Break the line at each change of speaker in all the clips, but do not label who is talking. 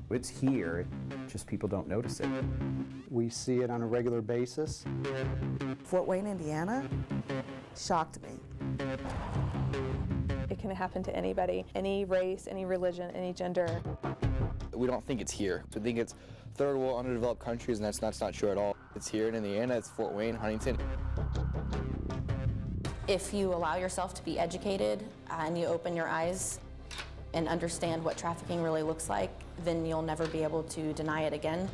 It's here, just people don't notice it.
We see it on a regular basis.
Fort Wayne, Indiana, shocked me.
It can happen to anybody, any race, any religion, any gender.
We don't think it's here. We think it's third world underdeveloped countries, and that's not true at all. It's here in Indiana, it's Fort Wayne, Huntington.
If you allow yourself to be educated and you open your eyes and understand what trafficking really looks like, then you'll never be able to deny it again.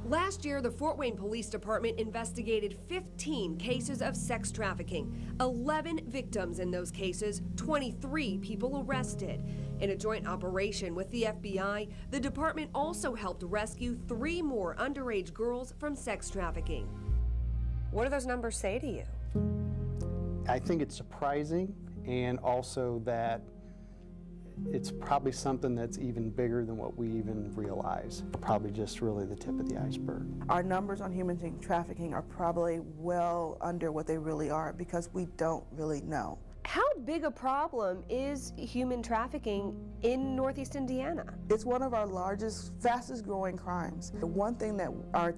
Last year, the Fort Wayne Police Department investigated 15 cases of sex trafficking. 11 victims in those cases, 23 people arrested. In a joint operation with the FBI, the department also helped rescue 3 more underage girls from sex trafficking.
What do those numbers say to you?
I think it's surprising, and also that it's probably something that's even bigger than what we even realize. Probably just really the tip of the iceberg.
Our numbers on human trafficking are probably well under what they really are because we don't really know.
How big a problem is human trafficking in Northeast Indiana?
It's one of our largest, fastest growing crimes. The one thing that our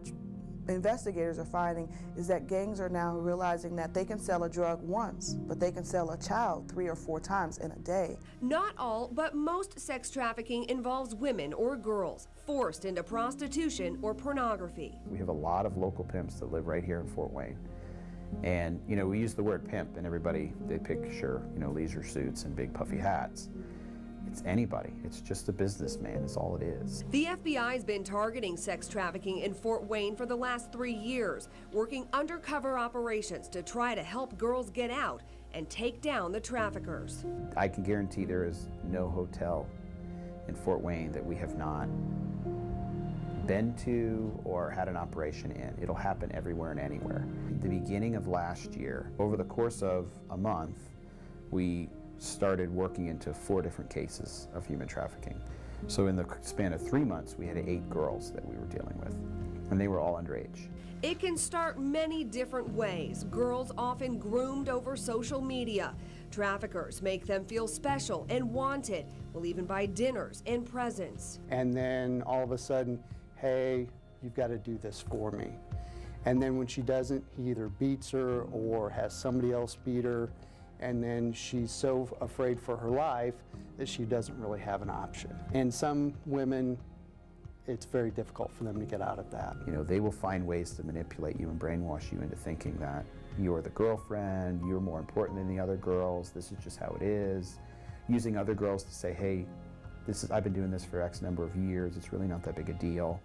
investigators are finding is that gangs are now realizing that they can sell a drug once, but they can sell a child 3 or 4 times in a day.
Not all, but most sex trafficking involves women or girls forced into prostitution or pornography.
We have a lot of local pimps that live right here in Fort Wayne. And, you know, we use the word pimp and everybody, they picture, you know, leisure suits and big puffy hats. It's anybody. It's just a businessman is all it is.
The FBI's been targeting sex trafficking in Fort Wayne for the last 3 years, working undercover operations to try to help girls get out and take down the traffickers.
I can guarantee there is no hotel in Fort Wayne that we have not been to or had an operation in. It'll happen everywhere and anywhere. At the beginning of last year, over the course of a month, we started working into 4 different cases of human trafficking. So in the span of 3 months, we had 8 girls that we were dealing with, and they were all underage.
It can start many different ways. Girls often groomed over social media. Traffickers make them feel special and wanted, will even buy dinners and presents.
And then all of a sudden, hey, you've got to do this for me. And then when she doesn't, he either beats her or has somebody else beat her. And then she's so afraid for her life that she doesn't really have an option. And some women, it's very difficult for them to get out of that.
You know, they will find ways to manipulate you and brainwash you into thinking that you're the girlfriend, you're more important than the other girls, this is just how it is. Using other girls to say, hey, I've been doing this for X number of years, it's really not that big a deal.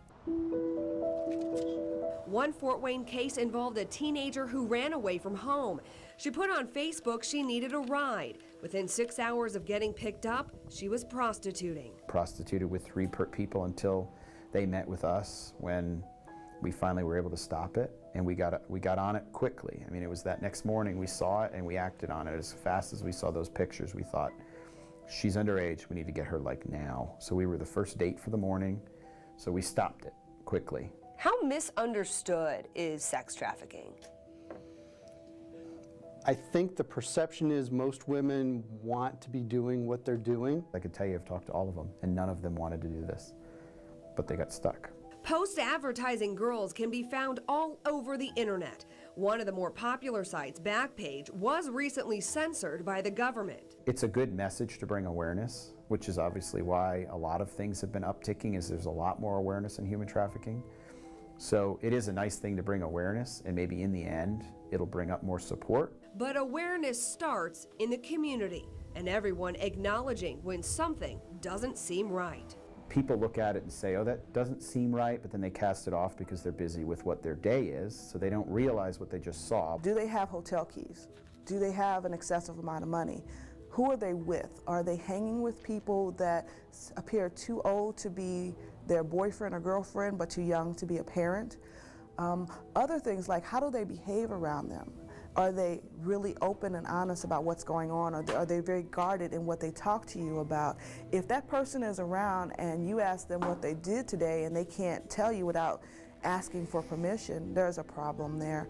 One Fort Wayne case involved a teenager who ran away from home. She put on Facebook she needed a ride. Within 6 hours of getting picked up, she was prostituting.
Prostituted with 3 people until they met with us when we finally were able to stop it, and we got on it quickly. I mean, it was that next morning we saw it and we acted on it. As fast as we saw those pictures, we thought, she's underage, we need to get her like now. So we were the first date for the morning, so we stopped it quickly.
How misunderstood is sex trafficking?
I think the perception is most women want to be doing what they're doing.
I could tell you I've talked to all of them, and none of them wanted to do this, but they got stuck.
Post-advertising girls can be found all over the internet. One of the more popular sites, Backpage, was recently censored by the government.
It's a good message to bring awareness, which is obviously why a lot of things have been upticking, is there's a lot more awareness in human trafficking. So it is a nice thing to bring awareness, and maybe in the end, it'll bring up more support.
But awareness starts in the community, and everyone acknowledging when something doesn't seem right.
People look at it and say, oh, that doesn't seem right, but then they cast it off because they're busy with what their day is, so they don't realize what they just saw.
Do they have hotel keys? Do they have an excessive amount of money? Who are they with? Are they hanging with people that appear too old to be their boyfriend or girlfriend, but too young to be a parent? Other things like, how do they behave around them? Are they really open and honest about what's going on? Or are they very guarded in what they talk to you about? If that person is around and you ask them what they did today and they can't tell you without asking for permission, there's a problem there.